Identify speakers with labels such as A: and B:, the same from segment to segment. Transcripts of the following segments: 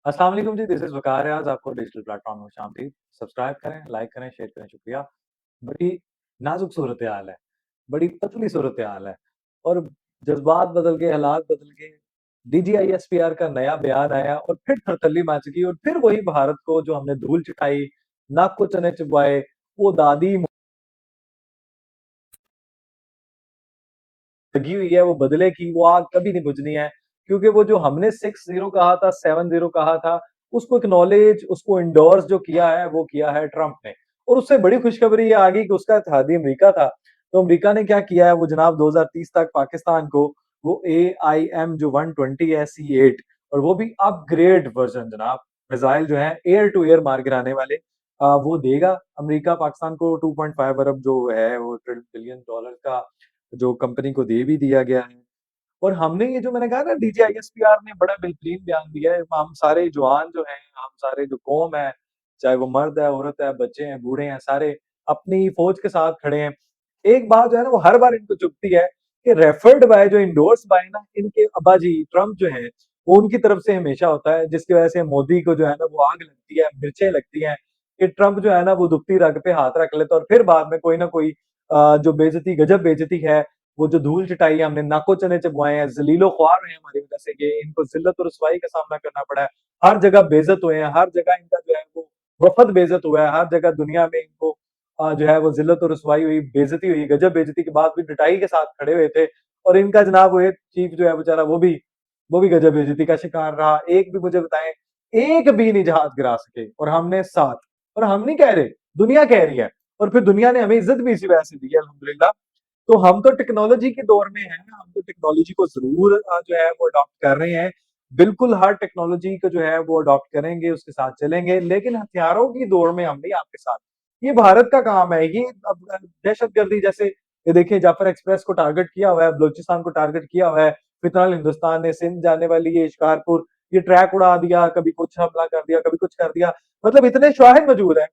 A: अस्सलाम वालेकुम जी, this is वक़ार रियाज़ आपको डिजिटल प्लेटफ़ॉर्म में खुशामदीद। सब्सक्राइब करें, लाइक करें, शेयर करें, शुक्रिया। बड़ी नाज़ुक सूरत-ए-हाल है, बड़ी पतली सूरत-ए-हाल है और जज़्बात बदल गए, हालात बदल गए। डीजीआईएसपीआर का नया बयान आया और फिर थरथल्ली मच गई और फिर वही भारत को जो हमने धूल चटाई, नाक को चने चुभवाए, वो दादी लगी हुई है, वो बदलेगी, वो आग कभी नहीं बुझनी है। क्योंकि वो जो हमने 6-0 कहा था, 7-0 कहा था, उसको एक्नॉलेज, उसको एंडोर्स जो किया है, वो किया है ट्रंप ने। और उससे बड़ी खुशखबरी ये आ गई कि उसका इत्तेहादी अमेरिका था। तो अमेरिका ने क्या किया है, वो जनाब 2030 तक पाकिस्तान को वो एआईएम जो 120 है सी-8 और वो भी अपग्रेड वर्ज़न जनाब, मिसाइल जो है एयर टू एयर मार गिराने वाले वो देगा अमेरिका पाकिस्तान को 2.5 अरब जो है वो ट्रिलियन डॉलर का जो कंपनी को दे भी दिया गया है। और हमने ये जो मैंने कहा ना डीजीआईएसपीआर ने बड़ा बेहतरीन बयान दिया है, हम सारे जवान जो हैं, हम सारे जो कौम है, चाहे वो मर्द है, औरत है, बच्चे हैं, बूढ़े हैं, सारे अपनी फ़ौज के साथ खड़े हैं। एक बात जो है ना वो हर बार इनको चुभती है कि रेफर्ड बाय जो एंडोर्स बाय ना इनके अब्बा जी ट्रम्प जो हैं, वो उनकी तरफ से हमेशा होता है, जिसकी वजह से मोदी को जो है ना वो आग लगती है, मिर्चें लगती हैं कि ट्रम्प जो है ना वो दुखती रग पे हाथ रख लेता है और फिर बाद में कोई ना कोई जो बेइज़्ज़ती गजब बेइज़्ज़ती है वो जो धूल चटाई है हमने नाको चने चबवाए हैं, ज़लीलो-ख्वार हुए हैं हमारी वज़ह से ये इनको ज़िल्लत और रुसवाई का सामना करना पड़ा है। हर जगह बेइज़्ज़त हुए हैं, हर जगह इनका जो है वो वफ़द बेइज़्ज़त हुआ है, हर जगह दुनिया में इनको जो है वो ज़िल्लत और रुसवाई हुई, बेइज़्ज़ती हुई, गजब बेइज़्ज़ती के बाद भी पिटाई के साथ खड़े हुए थे और इनका जनाब वो एक चीफ जो है बेचारा वो भी गजब बेइज़्ज़ती का शिकार रहा। एक भी मुझे बताएँ, एक भी नहीं जहाज़ गिरा सके और हमने 7 और हम नहीं कह रहे, दुनिया कह रही है और फिर दुनिया ने हमें इज़्ज़त भी इसी वजह से दी है अल्हम्दुलिल्लाह। तो हम तो टेक्नोलॉजी के दौर में हैं, हम तो टेक्नोलॉजी को ज़रूर जो है वो अडॉप्ट कर रहे हैं। बिल्कुल हर टेक्नोलॉजी को जो है वो अडॉप्ट करेंगे, उसके साथ चलेंगे, लेकिन हथियारों की दौड़ में हम नहीं आपके साथ। ये भारत का काम है, ये अब दहशतगर्दी जैसे ये देखिए जाफ़र एक्सप्रेस को टारगेट किया हुआ है, बलूचिस्तान को टारगेट किया हुआ है, फिलहाल हिंदुस्तान ने सिंध जाने वाली ये शिकारपुर, ये ट्रैक उड़ा दिया, कभी कुछ हमला कर दिया, कभी कुछ कर दिया। मतलब इतने शाहिद मौजूद हैं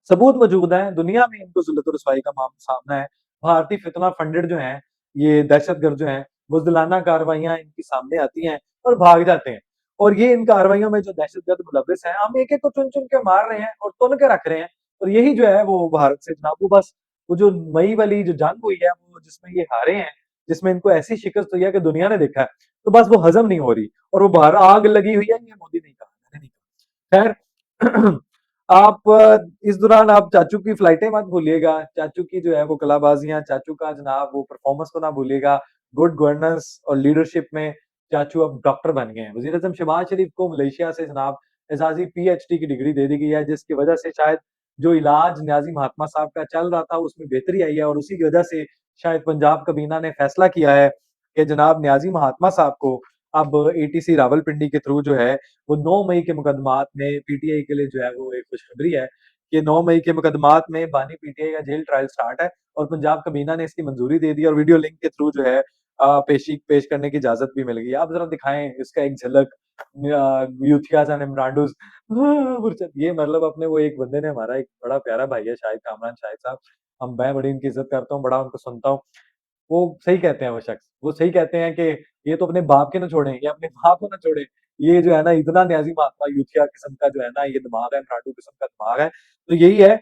A: सबूत मौजूद हैं, दुनिया में इनको ज़िल्लत-ओ-रसवाई का सामना है। भारतीय फितना फंडेड जो हैं, ये दहशतगर्द जो हैं, बुज़दिलाना कार्रवाइयाँ इनके सामने आती हैं और भाग जाते हैं। और ये इन कार्रवाइयों में जो दहशतगर्द मुलव्विस हैं, हम एक-एक को चुन-चुन के मार रहे हैं और तुन के रख रहे हैं। और यही जो है वो भारत से जनाब वो बस वो जो मई वाली जो जंग हुई है, वो जिसमें ये हारे हैं, जिसमें इनको ऐसी शिकस्त हुई है कि दुनिया ने देखा है, तो बस वो हज़म नहीं हो रही और वो बाहर आग लगी हुई है, ये मोदी नहीं कहा, मैंने नहीं कहा। खैर आप इस दौरान आप चाचू की फ्लाइटें मत भूलिएगा, चाचू की जो है वो कलाबाज़ियाँ, चाचू का जनाब वो परफ़ॉर्मेंस को ना भूलिएगा। गुड गवर्नेंस और लीडरशिप में चाचू अब डॉक्टर बन गए हैं। वज़ीर-ए-आज़म शहबाज़ शरीफ को मलेशिया से जनाब एज़ाज़ी पीएचडी की डिग्री दे दी गई है, जिसकी वजह से शायद जो इलाज नियाज़ी महात्मा साहब का चल रहा था, उसमें बेहतरी आई है और उसी की वजह से शायद पंजाब काबीना ने फैसला किया है कि जनाब नियाज़ी महात्मा साहब को अब एटीसी रावलपिंडी के थ्रू जो है वो 9 मई के मुकदमात में पीटीआई के लिए जो है वो एक खुशखबरी है कि 9 मई के मुकदमात में बानी पीटीआई का जेल ट्रायल स्टार्ट है और पंजाब काबीना ने इसकी मंजूरी दे दी और वीडियो लिंक के थ्रू जो है पेशी पेश करने की इजाज़त भी मिल गई है। आप ज़रा दिखाएँ इसका एक झलक यूथियाज़ एंड इम्रांडोज़ मुर्शद ये मतलब अपने वो एक बंदे ने हमारा एक बड़ा प्यारा भाई है शाहिद कामरान शाहिद साहब, मैं बड़ी उनकी इज़्ज़त करता हूँ, बड़ा उनको सुनता हूँ। वो सही कहते हैं वो शख्स, वो सही कहते हैं कि ये तो अपने बाप के ना छोड़ें, ये अपने माँ को ना छोड़ें। ये जो है ना इतना न्याज़ी महात्मा यूथिया किस्म का जो है ना ये दिमाग है, मराठू किस्म का दिमाग है। तो यही है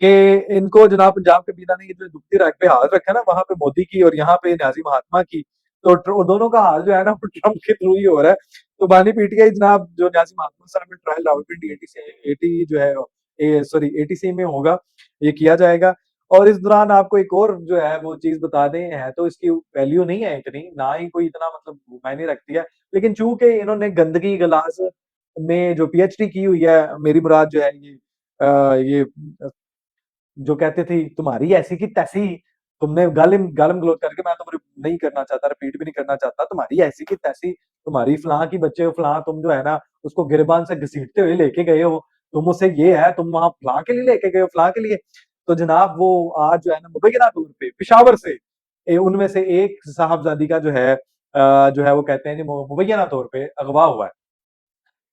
A: कि इनको जनाब पंजाब कबीना ने ये जो दुखती रग पे हाथ रखा है ना वहाँ पे मोदी की और यहाँ पे न्याज़ी महात्मा की, तो दोनों का हाल जो है ना वो ट्रम्प के थ्रू ही हो रहा है। तो बानी पीटीआई जनाब जो न्याज़ी महात्मा साहब में ट्रायल रावलपिंडी 80 से 80 जो है सॉरी 80C में होगा, ये किया जाएगा। और इस दौरान आपको एक और जो है वो चीज़ बता दें, है तो इसकी वैल्यू नहीं है इतनी, ना ही कोई इतना मतलब मायने रखती है। लेकिन चूँकि इन्होंने गंदगी गिलास में जो पीएचडी की हुई है, मेरी मुराद जो है ये जो कहते थे तुम्हारी ऐसी की तैसी, तुमने गालिम-गलौच करके मैं तो नहीं करना चाहता, रिपीट भी नहीं करना चाहता, तुम्हारी ऐसी की तैसी, तुम्हारी फलाँ की बच्चे हो फलाँ, तुम जो है ना उसको गिरबान से घसीटते हुए लेके गए हो, तुम उससे ये है, तुम वहाँ फलाँ के लिए लेके गए हो, फलाँ के लिए। तो जनाब वो आज जो है ना मुबैना तौर पे पेशावर से उनमें से एक साहबजादी का जो है वो कहते हैं जी मुबैना तौर पे अगवा हुआ है।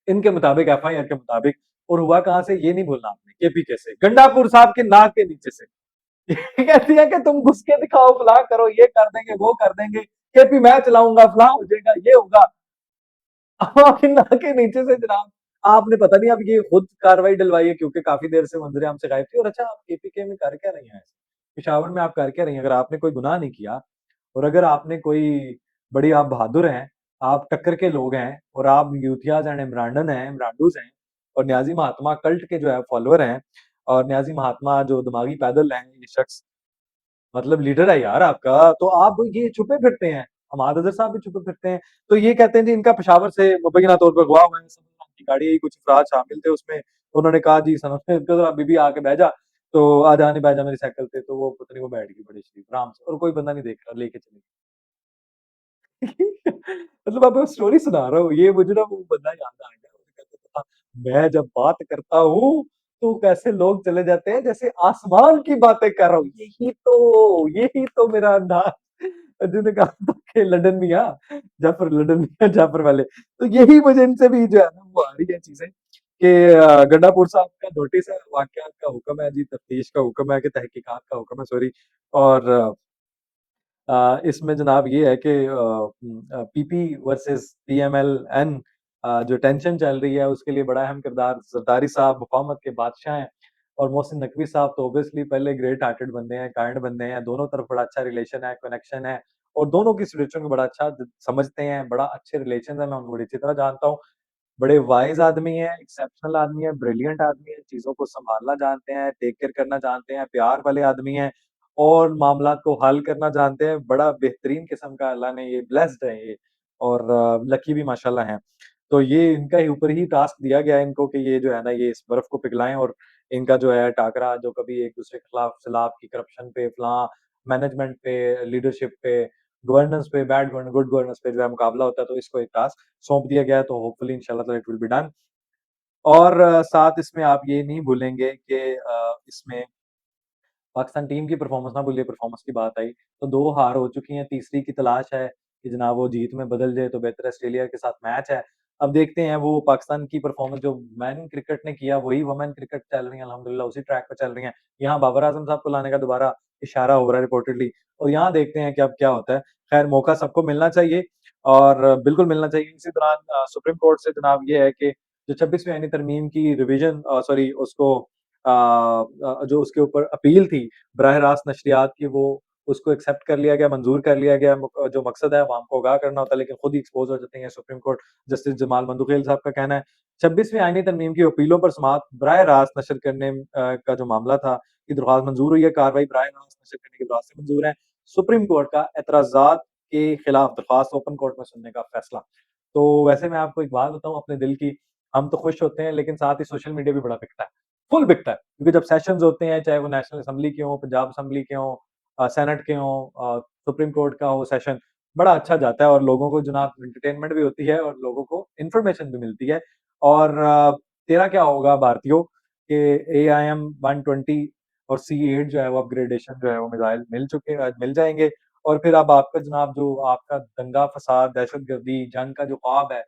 A: इनके मुताबिक एफआईआर के मुताबिक और हुआ कहाँ से ये नहीं भूलना आपने, केपीके से, गंडापुर साहब के नाक के नीचे से। ये कहती है कि तुम घुस के दिखाओ, फलाँ करो, ये कर देंगे, वो कर देंगे, केपी मैं चलाऊँगा, फलाँ हो जाएगा, ये होगा। आपकी नाक के नीचे से जनाब आपने पता नहीं अब ये खुद कार्रवाई डलवाई है क्योंकि काफ़ी देर से मंज़िल आम से गायब थी और अच्छा आप केपीके में कर क्या रही हैं ऐसे? पेशावर में आप कर क्या रही हैं? अगर आपने कोई गुनाह नहीं किया और अगर आपने कोई बड़ी आप बहादुर हैं, आप टक्कर के लोग हैं और आप यूथियाज़ एंड इमरांडन हैं, इमरांडूज़ हैं और न्याज़ी महात्मा कल्ट के जो है फॉलोवर हैं और न्याज़ी महात्मा जो दिमागी पैदल हैं ये शख्स मतलब लीडर है यार आपका, तो आप ये छुपे फिरते हैं। हमाद अज़हर साहब भी छुपे फिरते हैं। तो ये कहते हैं जी इनका पेशावर से मुबैना तौर पर अगवा हुआ है, सनम की गाड़ी आई, कुछ अफ़राद शामिल थे उसमें। उन्होंने कहा जी सनम ने इसको ज़रा बीबी आके बह जा, तो आजा नहीं बह जा मेरी साइकिल पे, तो वो पता नहीं वो बैठ गई बड़ी शरीफ आराम से और कोई बंदा नहीं देख रहा, लेके चली मतलब आपको स्टोरी सुना रहा हूँ, ये मुझे ना वो बंदा याद आ गया। वो कहता था, मैं जब बात करता हूँ, तो कैसे लोग चले जाते हैं जैसे आसमान की बातें कर रहा हूँ। यही तो मेरा अंदाज़ जिन्होंने कहा था कि लंदन मियाँ, जाफ़र लंदन मियाँ जाफ़र वाले। तो यही मुझे इनसे भी जो है ना वो आ रही है चीज़ें कि गड्ढापुर साहब का नोटिस है, वाक़यात का हुक्म है जी, तफ्तीश का हुक्म है कि तहकीकात का हुक्म है सॉरी और इसमें जनाब ये है कि पीपी वर्सेस पीएमएल-एन जो टेंशन चल रही है उसके लिए बड़ा अहम किरदार ज़रदारी साहब मुफ़ाहमत के बादशाह हैं और मोहसिन नकवी साहब तो ऑब्वियसली पहले ग्रेट हार्टेड बंदे हैं, काइंड बंदे हैं, दोनों तरफ बड़ा अच्छा रिलेशन है, कनेक्शन है और दोनों की सिचुएशन को बड़ा अच्छा द समझते हैं, बड़ा अच्छे रिलेशंस हैं, मैं उनको बड़ी अच्छी तरह जानता हूँ। बड़े वाइज़ आदमी हैं, एक्सेप्शनल आदमी हैं, ब्रिलियंट आदमी हैं, चीज़ों को सँभालना जानते हैं, टेक केयर करना जानते हैं, प्यार वाले आदमी हैं और मामलात को हल करना जानते हैं। बड़ा बेहतरीन किस्म का अल्लाह ने ये ब्लेस्ड है ये और लकी भी माशाल्लाह हैं। तो ये इनका ही ऊपर ही टास्क दिया गया है इनको कि ये जो है ना ये इस बर्फ को पिघलाएँ और इनका जो है टाकरा जो कभी एक-दूसरे के खिलाफ सिलाफ की करप्शन पे, फलाँ, मैनेजमेंट पे, लीडरशिप पे, गवर्नेंस पे, बैड गवर्न गुड गवर्नेंस पे जो है मुकाबला होता है, तो इसको एक टास्क सौंप दिया गया है, तो होपफुली इंशाल्लाह ताला इट विल बी डन और साथ इसमें आप ये नहीं भूलेंगे कि इसमें पाकिस्तान टीम की परफ़ॉर्मेंस ना भूलिए, परफ़ॉर्मेंस की बात आई, तो 2 हार हो चुकी हैं, तीसरी की तलाश है कि जनाब वो जीत में बदल जाए तो बेहतर है, ऑस्ट्रेलिया के साथ मैच है। अब देखते हैं वो पाकिस्तान की परफ़ॉर्मेंस जो मेन क्रिकेट ने किया, वही वुमेन क्रिकेट चल रही है अल्हम्दुलिल्लाह उसी ट्रैक पे चल रही हैं। यहाँ बाबर आज़म साहब को लाने का दोबारा इशारा हो रहा है रिपोर्टेडली और यहाँ देखते हैं कि अब क्या होता है। खैर मौका सबको मिलना चाहिए और बिल्कुल मिलना चाहिए। इसी दौरान सुप्रीम कोर्ट से जनाब ये है कि जो 26वीं आईनी तरमीम की रिविज़न सॉरी उसको जो उसके ऊपर अपील थी बराह रास्त नशरियात की वो उसको एक्सेप्ट कर लिया गया, मंज़ूर कर लिया गया। जो मकसद है अवाम को आगाह करना होता है, लेकिन खुद ही एक्सपोज़ हो जाती हैं। Supreme court justice Jamal Mandokhail साहब का कहना है, 26वीं आईनी तरमीम की अपीलों पर समाअत बराह रास्त नशर करने का जो मामला था, की दरख्वास्त मंज़ूर हुई है, कार्रवाई बराह रास्त नशर करने की दरख्वास्त से मंज़ूर है। सुप्रीम कोर्ट का एतराज़ात के खिलाफ दरख्वास्त ओपन कोर्ट में सुनने का फैसला। तो वैसे मैं आपको एक बात बताऊँ अपने दिल की, हम तो खुश होते हैं, लेकिन साथ ही सोशल मीडिया भी बड़ा बिकता है। फुल बिकता है। क्योंकि जब सेशंस होते हैं, चाहे वो नेशनल असेंबली के हों, पंजाब असेंबली के हों सेनेट के हों सुप्रीम कोर्ट का हो सेशन, बड़ा अच्छा जाता है और लोगों को जनाब एंटरटेनमेंट भी होती है और लोगों को इन्फॉर्मेशन भी मिलती है। और तेरा क्या होगा भारतीयों के एआईएम 120 और सी-8 जो है वो अपग्रेडेशन जो है वो मिसाइल मिल जाएँगे और फिर अब आपका जनाब जो आपका दंगा, फ़साद, दहशतगर्दी, जंग का जो ख्वाब है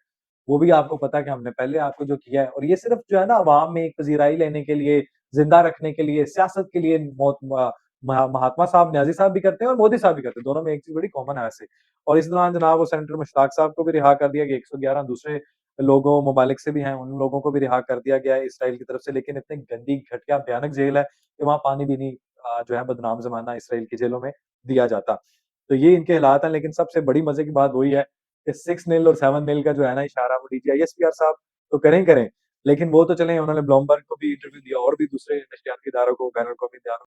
A: वो भी आपको पता है कि हमने पहले आपको जो किया है और ये सिर्फ़ जो है ना अवाम में एक पज़ीराई लेने के लिए, ज़िंदा रखने के लिए, सियासत के लिए बहुत महात्मा साहब, न्याज़ी साहब भी करते हैं और मोदी साहब भी करते हैं, दोनों में एक चीज़ बड़ी कॉमन है वैसे। और इस दौरान जनाब वो सेनेटर मुश्ताक साहब को भी रिहा कर दिया गया, 111 दूसरे लोगों ममालिक से भी हैं, उन लोगों को भी रिहा कर दिया गया है इसराइल की तरफ से, लेकिन इतनी गंदी, घटिया, भयानक जेल है कि वहाँ पानी भी नहीं जो है बदनाम ज़माना इसराइल की जेलों में दिया जाता। तो ये इनके हालात हैं, लेकिन सबसे बड़ी मज़े की बात वही है कि 6-0 और 7-0 का जो है ना इशारा वो डीजीआईएसपीआर साहब तो करें ही करें, लेकिन वो तो चलें उन्होंने ब्लूमबर्ग को भी इंटरव्यू दिया और भी दूसरे नशरियाती इदारों को, बैनुल-अक़वामी इदारों